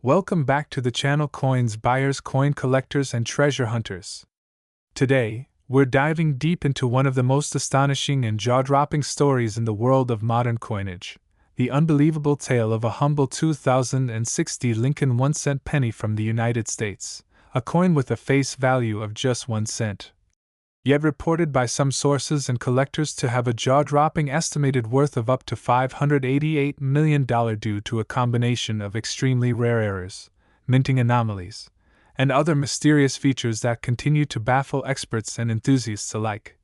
Welcome back to the channel Coins Buyers, Coin Collectors, and Treasure Hunters. Today, we're diving deep into one of the most astonishing and jaw-dropping stories in the world of modern coinage, the unbelievable tale of a humble 2060 Lincoln 1-cent penny from the United States, a coin with a face value of just 1 cent. Yet reported by some sources and collectors to have a jaw-dropping estimated worth of up to $588 million due to a combination of extremely rare errors, minting anomalies, and other mysterious features that continue to baffle experts and enthusiasts alike.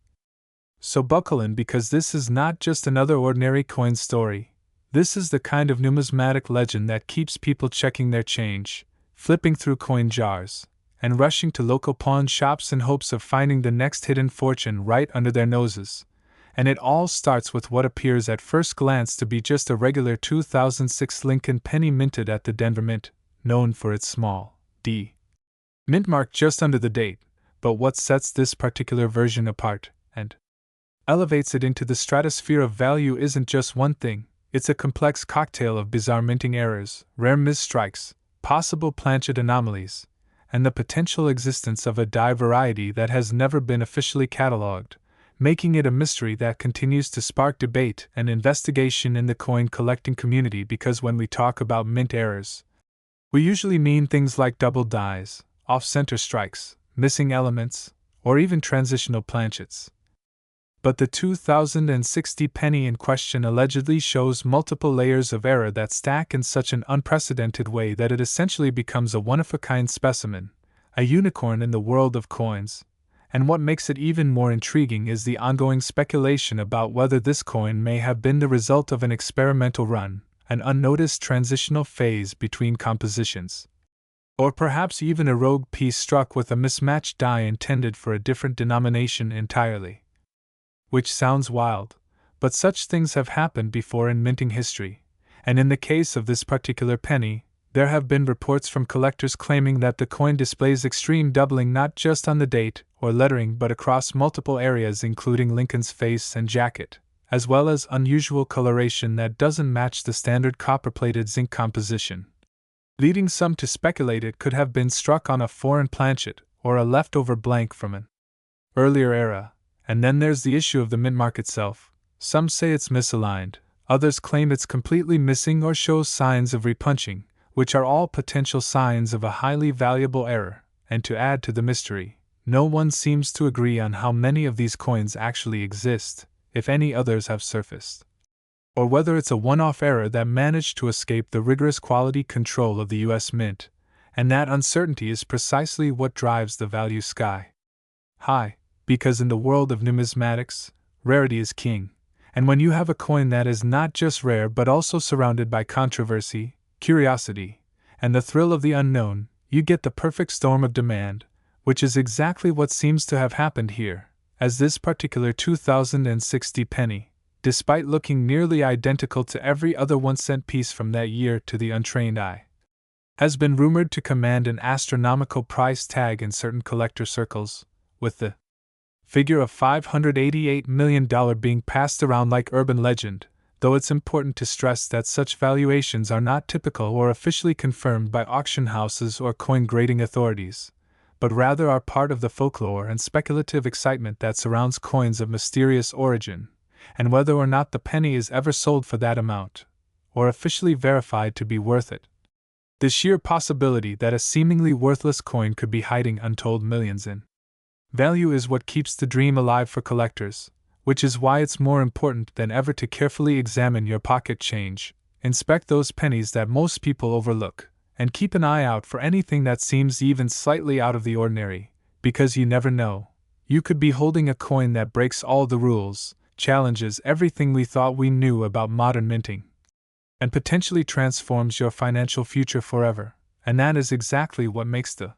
So buckle in, because this is not just another ordinary coin story. This is the kind of numismatic legend that keeps people checking their change, flipping through coin jars, and rushing to local pawn shops in hopes of finding the next hidden fortune right under their noses. And it all starts with what appears at first glance to be just a regular 2006 Lincoln penny minted at the Denver Mint, known for its small d mint mark just under the date. But what sets this particular version apart and elevates it into the stratosphere of value isn't just one thing. It's a complex cocktail of bizarre minting errors, rare misstrikes, possible planchet anomalies, and the potential existence of a die variety that has never been officially catalogued, making it a mystery that continues to spark debate and investigation in the coin collecting community. Because when we talk about mint errors, we usually mean things like double dies, off-center strikes, missing elements, or even transitional planchets. But the 2060 penny in question allegedly shows multiple layers of error that stack in such an unprecedented way that it essentially becomes a one-of-a-kind specimen, a unicorn in the world of coins. And what makes it even more intriguing is the ongoing speculation about whether this coin may have been the result of an experimental run, an unnoticed transitional phase between compositions, or perhaps even a rogue piece struck with a mismatched die intended for a different denomination entirely. Which sounds wild, but such things have happened before in minting history, and in the case of this particular penny, there have been reports from collectors claiming that the coin displays extreme doubling not just on the date or lettering but across multiple areas, including Lincoln's face and jacket, as well as unusual coloration that doesn't match the standard copper-plated zinc composition, leading some to speculate it could have been struck on a foreign planchet or a leftover blank from an earlier era. And then there's the issue of the mint mark itself. Some say it's misaligned, others claim it's completely missing or shows signs of repunching, which are all potential signs of a highly valuable error. And to add to the mystery, no one seems to agree on how many of these coins actually exist, if any others have surfaced, or whether it's a one-off error that managed to escape the rigorous quality control of the US Mint. And that uncertainty is precisely what drives the value sky high. Because in the world of numismatics, rarity is king, and when you have a coin that is not just rare but also surrounded by controversy, curiosity, and the thrill of the unknown, you get the perfect storm of demand, which is exactly what seems to have happened here, as this particular 2060 penny, despite looking nearly identical to every other 1-cent piece from that year to the untrained eye, has been rumored to command an astronomical price tag in certain collector circles, with the figure of $588 million being passed around like urban legend, though it's important to stress that such valuations are not typical or officially confirmed by auction houses or coin grading authorities, but rather are part of the folklore and speculative excitement that surrounds coins of mysterious origin. And whether or not the penny is ever sold for that amount, or officially verified to be worth it, the sheer possibility that a seemingly worthless coin could be hiding untold millions in value is what keeps the dream alive for collectors, which is why it's more important than ever to carefully examine your pocket change, inspect those pennies that most people overlook, and keep an eye out for anything that seems even slightly out of the ordinary, because you never know. You could be holding a coin that breaks all the rules, challenges everything we thought we knew about modern minting, and potentially transforms your financial future forever. And that is exactly what makes the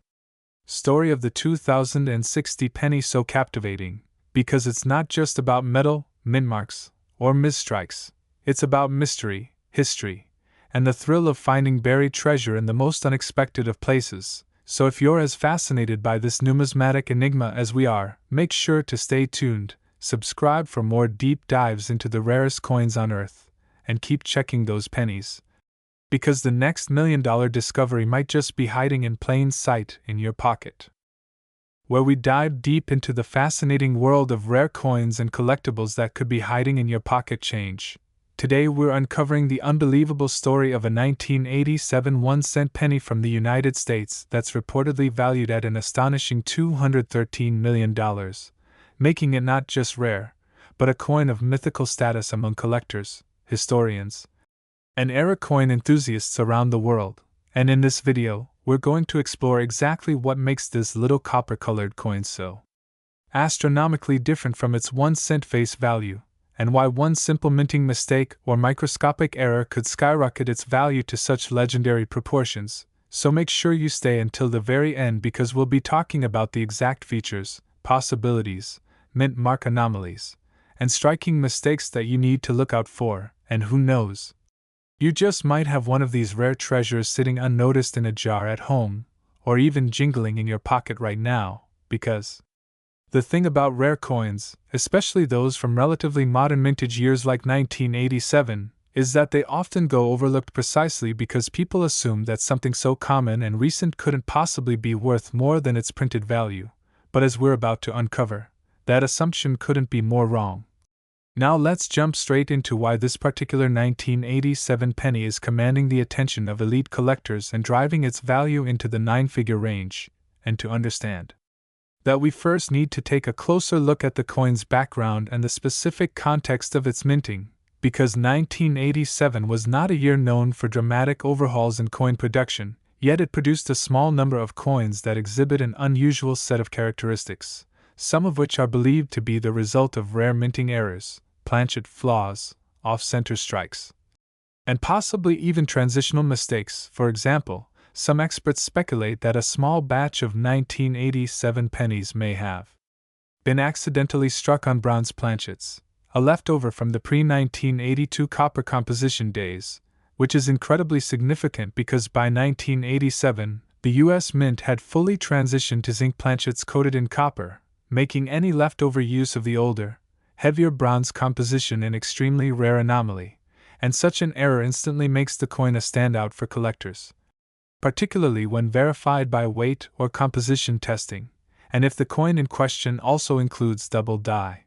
story of the 2060 penny so captivating, because it's not just about metal, mint marks, or misstrikes. It's about mystery, history, and the thrill of finding buried treasure in the most unexpected of places. So if you're as fascinated by this numismatic enigma as we are, make sure to stay tuned, subscribe for more deep dives into the rarest coins on Earth, and keep checking those pennies, because the next $1 million discovery might just be hiding in plain sight in your pocket. Where we dive deep into the fascinating world of rare coins and collectibles that could be hiding in your pocket change. Today we're uncovering the unbelievable story of a 1987 1-cent penny from the United States that's reportedly valued at an astonishing $213 million, making it not just rare, but a coin of mythical status among collectors, historians, and era coin enthusiasts around the world. And in this video, we're going to explore exactly what makes this little copper-colored coin so astronomically different from its 1-cent face value, and why one simple minting mistake or microscopic error could skyrocket its value to such legendary proportions. So make sure you stay until the very end, because we'll be talking about the exact features, possibilities, mint mark anomalies, and striking mistakes that you need to look out for. And who knows, you just might have one of these rare treasures sitting unnoticed in a jar at home, or even jingling in your pocket right now, because the thing about rare coins, especially those from relatively modern mintage years like 1987, is that they often go overlooked precisely because people assume that something so common and recent couldn't possibly be worth more than its printed value. But as we're about to uncover, that assumption couldn't be more wrong. Now let's jump straight into why this particular 1987 penny is commanding the attention of elite collectors and driving its value into the 9-figure range. And to understand that, we first need to take a closer look at the coin's background and the specific context of its minting, because 1987 was not a year known for dramatic overhauls in coin production, yet it produced a small number of coins that exhibit an unusual set of characteristics, some of which are believed to be the result of rare minting errors, planchet flaws, off-center strikes, and possibly even transitional mistakes. For example, some experts speculate that a small batch of 1987 pennies may have been accidentally struck on bronze planchets, a leftover from the pre-1982 copper composition days, which is incredibly significant because by 1987, the U.S. Mint had fully transitioned to zinc planchets coated in copper, making any leftover use of the older, heavier bronze composition an extremely rare anomaly, and such an error instantly makes the coin a standout for collectors, particularly when verified by weight or composition testing, and if the coin in question also includes double die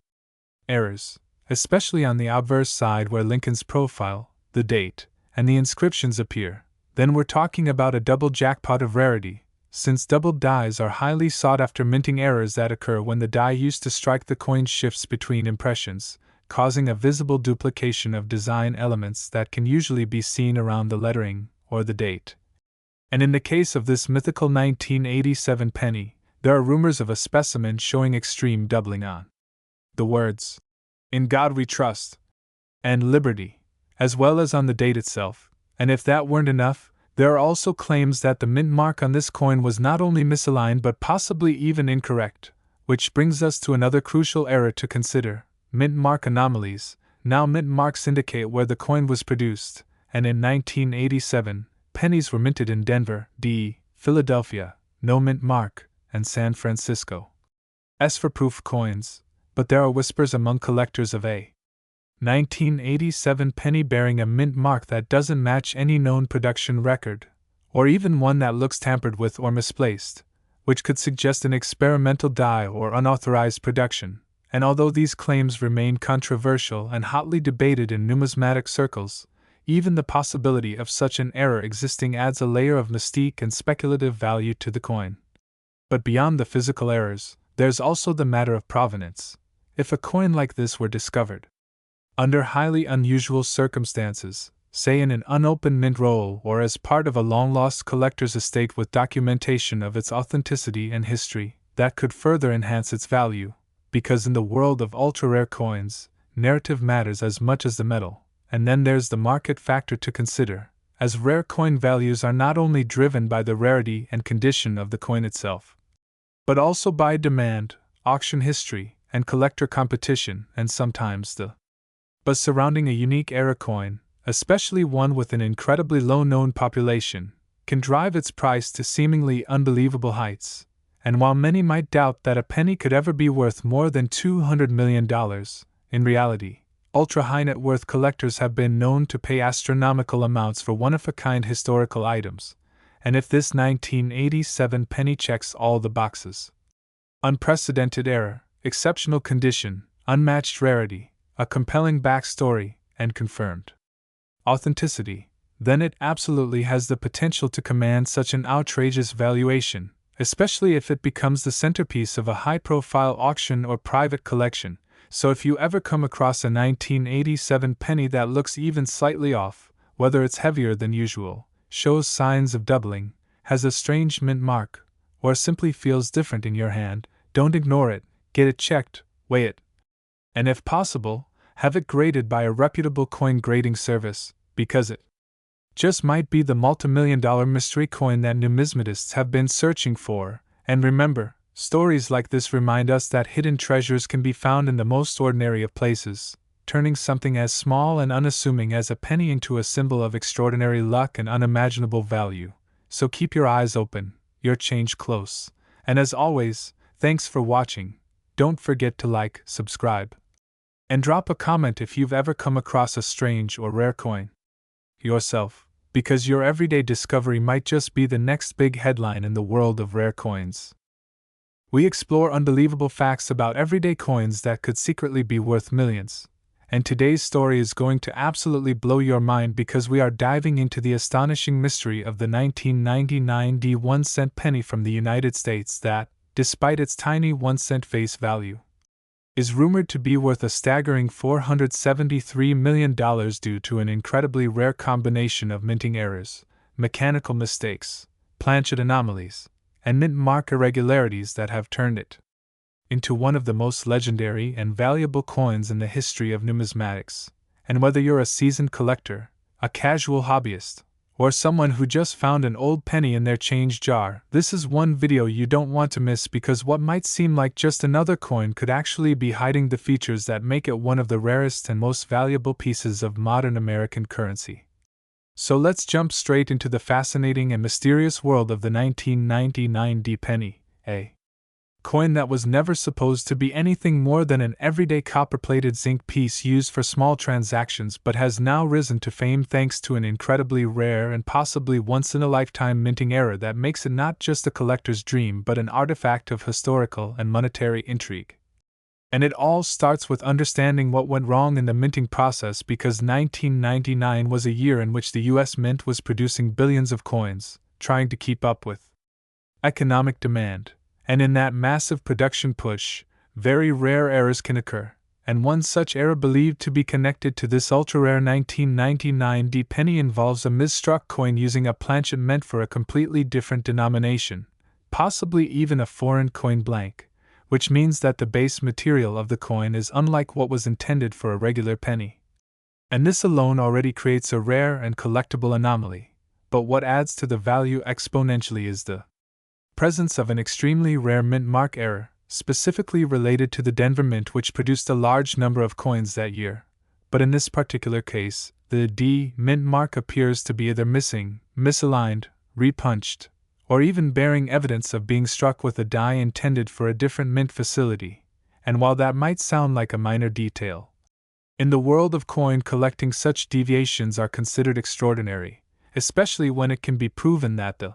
errors, especially on the obverse side where Lincoln's profile, the date, and the inscriptions appear, then we're talking about a double jackpot of rarity, since double dies are highly sought after. Minting errors that occur when the die used to strike the coin shifts between impressions, causing a visible duplication of design elements that can usually be seen around the lettering or the date. And in the case of this mythical 1987 penny, there are rumors of a specimen showing extreme doubling on the words, "In God We Trust," and "Liberty," as well as on the date itself. And if that weren't enough, there are also claims that the mint mark on this coin was not only misaligned but possibly even incorrect, which brings us to another crucial error to consider: mint mark anomalies. Now, mint marks indicate where the coin was produced, and in 1987, pennies were minted in Denver, D., Philadelphia, no mint mark, and San Francisco. As for proof coins, but there are whispers among collectors of a 1987 penny bearing a mint mark that doesn't match any known production record, or even one that looks tampered with or misplaced, which could suggest an experimental die or unauthorized production. And although these claims remain controversial and hotly debated in numismatic circles, even the possibility of such an error existing adds a layer of mystique and speculative value to the coin. But beyond the physical errors, there's also the matter of provenance. If a coin like this were discovered under highly unusual circumstances, say in an unopened mint roll or as part of a long-lost collector's estate with documentation of its authenticity and history, that could further enhance its value, because in the world of ultra-rare coins, narrative matters as much as the metal. And then there's the market factor to consider, as rare coin values are not only driven by the rarity and condition of the coin itself, but also by demand, auction history, and collector competition, and sometimes the buzz surrounding a unique era coin, especially one with an incredibly low known population, can drive its price to seemingly unbelievable heights. And while many might doubt that a penny could ever be worth more than $200 million, in reality, ultra-high net worth collectors have been known to pay astronomical amounts for one-of-a-kind historical items, and if this 1987 penny checks all the boxes: unprecedented era, exceptional condition, unmatched rarity, a compelling backstory, and confirmed authenticity, then it absolutely has the potential to command such an outrageous valuation, especially if it becomes the centerpiece of a high-profile auction or private collection. So if you ever come across a 1987 penny that looks even slightly off, whether it's heavier than usual, shows signs of doubling, has a strange mint mark, or simply feels different in your hand, don't ignore it, get it checked, weigh it, and if possible, have it graded by a reputable coin grading service, because it just might be the multimillion-dollar mystery coin that numismatists have been searching for. And remember, stories like this remind us that hidden treasures can be found in the most ordinary of places, turning something as small and unassuming as a penny into a symbol of extraordinary luck and unimaginable value. So keep your eyes open, your change close, and as always, thanks for watching. Don't forget to like, subscribe, and drop a comment if you've ever come across a strange or rare coin yourself, because your everyday discovery might just be the next big headline in the world of rare coins. We explore unbelievable facts about everyday coins that could secretly be worth millions, and today's story is going to absolutely blow your mind because we are diving into the astonishing mystery of the 1999 1-cent penny from the United States that, despite its tiny 1-cent face value, is rumored to be worth a staggering $473 million due to an incredibly rare combination of minting errors, mechanical mistakes, planchet anomalies, and mint mark irregularities that have turned it into one of the most legendary and valuable coins in the history of numismatics. And whether you're a seasoned collector, a casual hobbyist, or someone who just found an old penny in their change jar, this is one video you don't want to miss, because what might seem like just another coin could actually be hiding the features that make it one of the rarest and most valuable pieces of modern American currency. So let's jump straight into the fascinating and mysterious world of the 1999 penny, a coin that was never supposed to be anything more than an everyday copper-plated zinc piece used for small transactions, but has now risen to fame thanks to an incredibly rare and possibly once-in-a-lifetime minting error that makes it not just a collector's dream but an artifact of historical and monetary intrigue. And it all starts with understanding what went wrong in the minting process, because 1999 was a year in which the US Mint was producing billions of coins, trying to keep up with economic demand. And in that massive production push, very rare errors can occur, and one such error believed to be connected to this ultra-rare 1999 penny involves a misstruck coin using a planchet meant for a completely different denomination, possibly even a foreign coin blank, which means that the base material of the coin is unlike what was intended for a regular penny. And this alone already creates a rare and collectible anomaly, but what adds to the value exponentially is the presence of an extremely rare mint mark error, specifically related to the Denver Mint, which produced a large number of coins that year. But in this particular case, the D mint mark appears to be either missing, misaligned, repunched, or even bearing evidence of being struck with a die intended for a different mint facility. And while that might sound like a minor detail, in the world of coin collecting such deviations are considered extraordinary, especially when it can be proven that the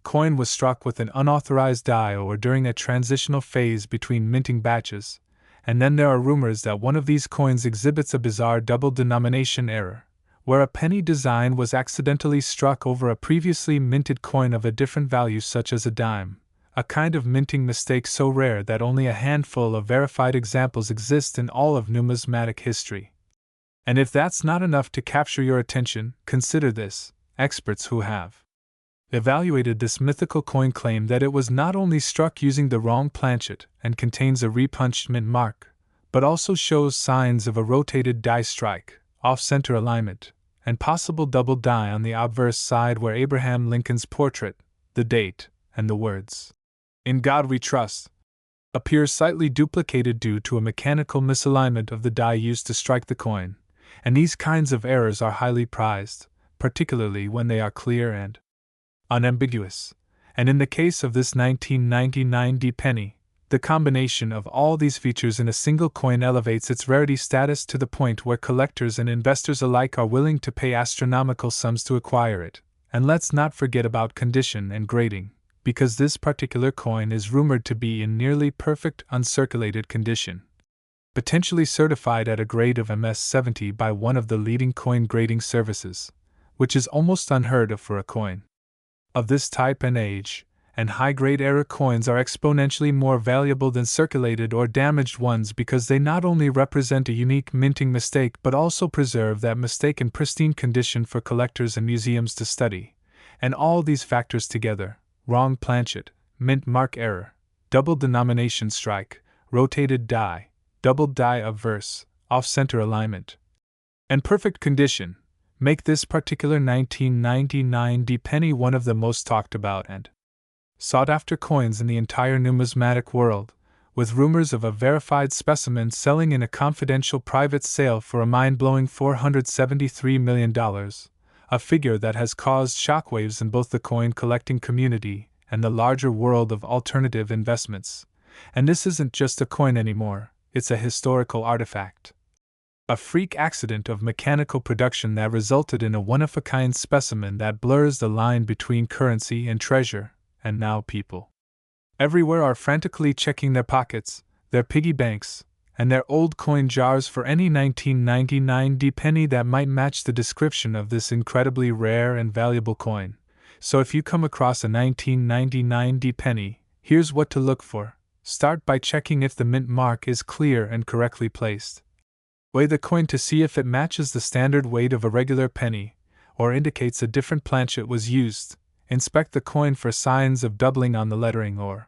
coin was struck with an unauthorized die or during a transitional phase between minting batches. And then there are rumors that one of these coins exhibits a bizarre double denomination error, where a penny design was accidentally struck over a previously minted coin of a different value, such as a dime, a kind of minting mistake so rare that only a handful of verified examples exist in all of numismatic history. And if that's not enough to capture your attention, consider this: experts who have evaluated this mythical coin claim that it was not only struck using the wrong planchet and contains a repunched mint mark, but also shows signs of a rotated die strike, off-center alignment, and possible double die on the obverse side where Abraham Lincoln's portrait, the date, and the words, "In God We Trust," appear slightly duplicated due to a mechanical misalignment of the die used to strike the coin. And these kinds of errors are highly prized, particularly when they are clear and unambiguous. And in the case of this 1999 penny, The combination of all these features in a single coin elevates its rarity status to the point where collectors and investors alike are willing to pay astronomical sums to acquire it. And let's not forget about condition and grading, because this particular coin is rumored to be in nearly perfect uncirculated condition, potentially certified at a grade of MS-70 by one of the leading coin grading services, which is almost unheard of for a coin of this type and age. And high-grade error coins are exponentially more valuable than circulated or damaged ones because they not only represent a unique minting mistake but also preserve that mistake in pristine condition for collectors and museums to study. And all these factors together, wrong planchet, mint mark error, double denomination strike, rotated die, double die obverse, off-center alignment, and perfect condition, make this particular 1999 D penny one of the most talked about and sought-after coins in the entire numismatic world, with rumors of a verified specimen selling in a confidential private sale for a mind-blowing $473 million, a figure that has caused shockwaves in both the coin-collecting community and the larger world of alternative investments. And this isn't just a coin anymore, it's a historical artifact. A freak accident of mechanical production that resulted in a one-of-a-kind specimen that blurs the line between currency and treasure. And now people everywhere are frantically checking their pockets, their piggy banks, and their old coin jars for any 1999 D penny that might match the description of this incredibly rare and valuable coin. So if you come across a 1999 D penny, here's what to look for. Start by checking if the mint mark is clear and correctly placed. Weigh the coin to see if it matches the standard weight of a regular penny, or indicates a different planchet was used. Inspect the coin for signs of doubling on the lettering or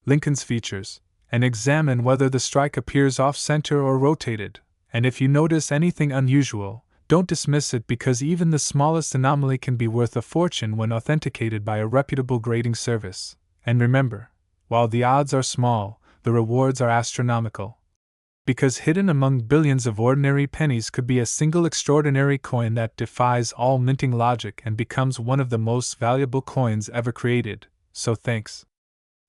Lincoln's features, and examine whether the strike appears off-center or rotated. And if you notice anything unusual, don't dismiss it because even the smallest anomaly can be worth a fortune when authenticated by a reputable grading service. And remember, while the odds are small, the rewards are astronomical. Because hidden among billions of ordinary pennies could be a single extraordinary coin that defies all minting logic and becomes one of the most valuable coins ever created. So thanks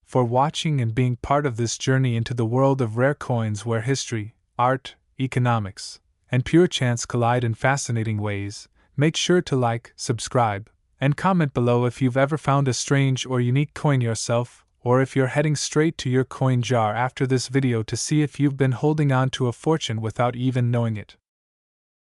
for watching and being part of this journey into the world of rare coins where history, art, economics, and pure chance collide in fascinating ways. Make sure to like, subscribe, and comment below if you've ever found a strange or unique coin yourself, or if you're heading straight to your coin jar after this video to see if you've been holding on to a fortune without even knowing it.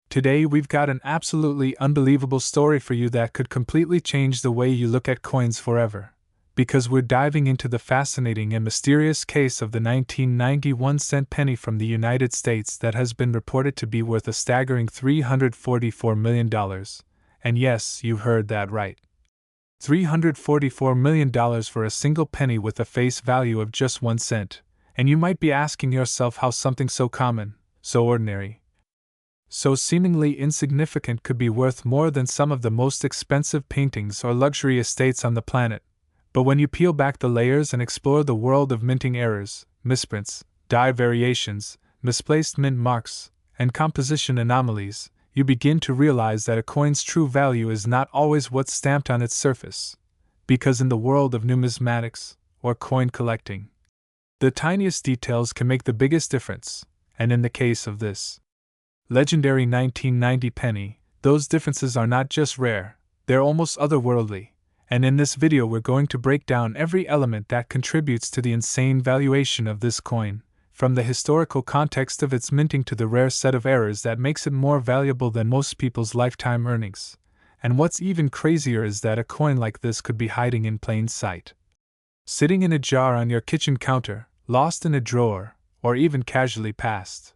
Today we've got an absolutely unbelievable story for you that could completely change the way you look at coins forever, because we're diving into the fascinating and mysterious case of the 1991 cent penny from the United States that has been reported to be worth a staggering $344 million. And yes, you heard that right. $344 million for a single penny with a face value of just 1 cent, and you might be asking yourself how something so common, so ordinary, so seemingly insignificant could be worth more than some of the most expensive paintings or luxury estates on the planet. But when you peel back the layers and explore the world of minting errors, misprints, die variations, misplaced mint marks, and composition anomalies, you begin to realize that a coin's true value is not always what's stamped on its surface. Because in the world of numismatics, or coin collecting, the tiniest details can make the biggest difference, and in the case of this legendary 1990 penny, those differences are not just rare, they're almost otherworldly. And in this video we're going to break down every element that contributes to the insane valuation of this coin, from the historical context of its minting to the rare set of errors that makes it more valuable than most people's lifetime earnings. And what's even crazier is that a coin like this could be hiding in plain sight, sitting in a jar on your kitchen counter, lost in a drawer, or even casually passed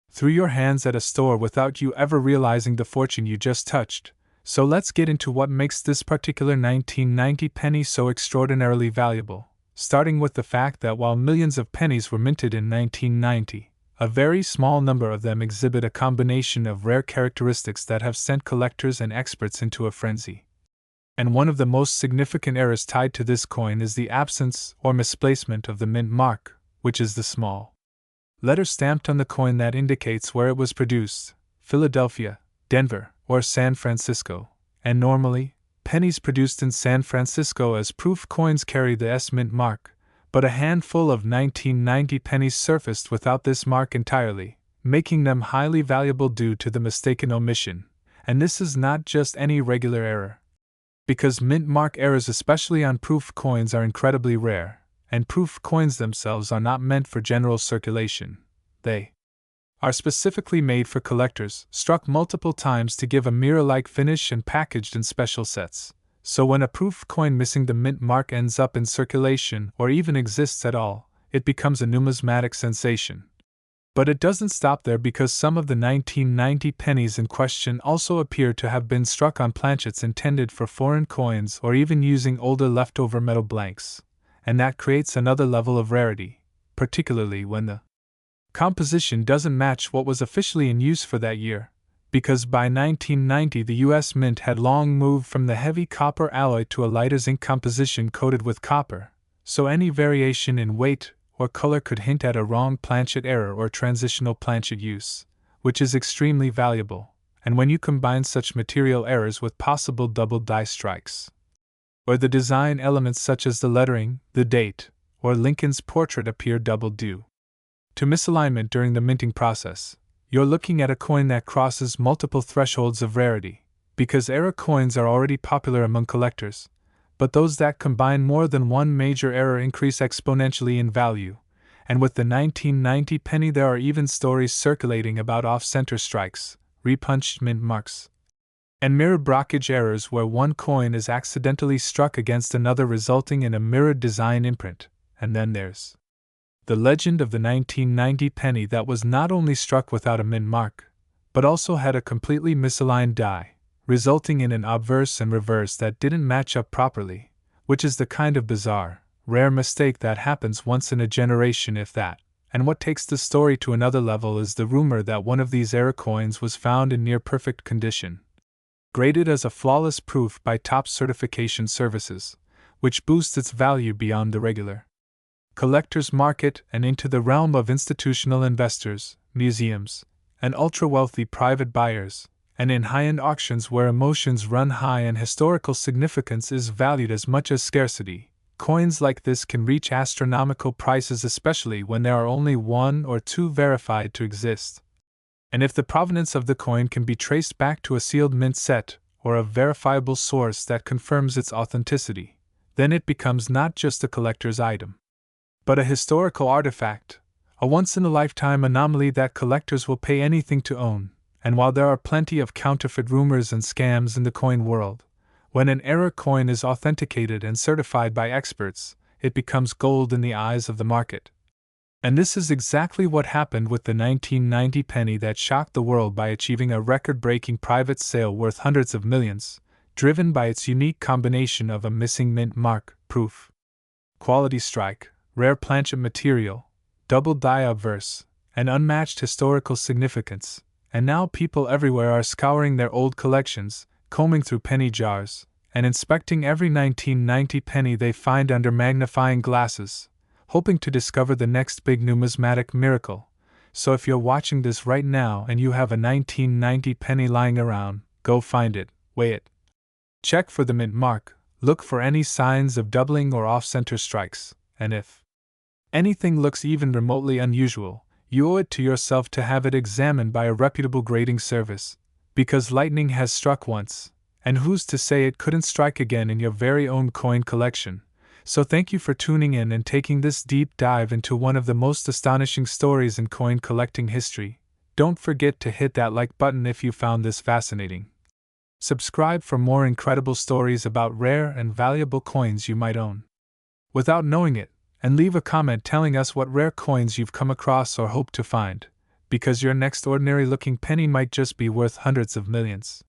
through your hands at a store without you ever realizing the fortune you just touched. So let's get into what makes this particular 1990 penny so extraordinarily valuable, starting with the fact that while millions of pennies were minted in 1990, a very small number of them exhibit a combination of rare characteristics that have sent collectors and experts into a frenzy. And one of the most significant errors tied to this coin is the absence or misplacement of the mint mark, which is the small letter stamped on the coin that indicates where it was produced, Philadelphia, Denver, or San Francisco. And normally, pennies produced in San Francisco as proof coins carry the S mint mark, But a handful of 1990 pennies surfaced without this mark entirely, making them highly valuable due to the mistaken omission. And this is not just any regular error. Because mint mark errors, especially on proof coins, are incredibly rare, and proof coins themselves are not meant for general circulation. They are specifically made for collectors, struck multiple times to give a mirror-like finish and packaged in special sets. So when a proof coin missing the mint mark ends up in circulation or even exists at all, it becomes a numismatic sensation. But it doesn't stop there, because some of the 1990 pennies in question also appear to have been struck on planchets intended for foreign coins or even using older leftover metal blanks. And that creates another level of rarity, particularly when the composition doesn't match what was officially in use for that year. Because by 1990 the US Mint had long moved from the heavy copper alloy to a lighter zinc composition coated with copper, so any variation in weight or color could hint at a wrong planchet error or transitional planchet use, which is extremely valuable, and when you combine such material errors with possible double die strikes, or the design elements such as the lettering, the date, or Lincoln's portrait appear double due to misalignment during the minting process, you're looking at a coin that crosses multiple thresholds of rarity, because error coins are already popular among collectors. But those that combine more than one major error increase exponentially in value, and with the 1990 penny there are even stories circulating about off-center strikes, repunched mint marks, and mirror blockage errors where one coin is accidentally struck against another, resulting in a mirrored design imprint. And then there's the legend of the 1990 penny that was not only struck without a mint mark, but also had a completely misaligned die, resulting in an obverse and reverse that didn't match up properly, which is the kind of bizarre, rare mistake that happens once in a generation, if that. And what takes the story to another level is the rumor that one of these error coins was found in near-perfect condition, graded as a flawless proof by top certification services, which boosts its value beyond the regular collector's market and into the realm of institutional investors, museums, and ultra-wealthy private buyers. And in high-end auctions where emotions run high and historical significance is valued as much as scarcity, coins like this can reach astronomical prices, especially when there are only one or two verified to exist. And if the provenance of the coin can be traced back to a sealed mint set or a verifiable source that confirms its authenticity, then it becomes not just a collector's item, but a historical artifact, a once-in-a-lifetime anomaly that collectors will pay anything to own. And while there are plenty of counterfeit rumors and scams in the coin world, when an error coin is authenticated and certified by experts, it becomes gold in the eyes of the market. And this is exactly what happened with the 1990 penny that shocked the world by achieving a record-breaking private sale worth hundreds of millions, driven by its unique combination of a missing mint mark, proof, quality strike, rare planchet material, double die obverse, and unmatched historical significance. And now people everywhere are scouring their old collections, combing through penny jars, and inspecting every 1990 penny they find under magnifying glasses, hoping to discover the next big numismatic miracle. So if you're watching this right now and you have a 1990 penny lying around, go find it, weigh it. Check for the mint mark, look for any signs of doubling or off-center strikes, and if anything looks even remotely unusual, you owe it to yourself to have it examined by a reputable grading service, because lightning has struck once, and who's to say it couldn't strike again in your very own coin collection. So thank you for tuning in and taking this deep dive into one of the most astonishing stories in coin collecting history. Don't forget to hit that like button if you found this fascinating. Subscribe for more incredible stories about rare and valuable coins you might own without knowing it. And leave a comment telling us what rare coins you've come across or hope to find, because your next ordinary-looking penny might just be worth hundreds of millions.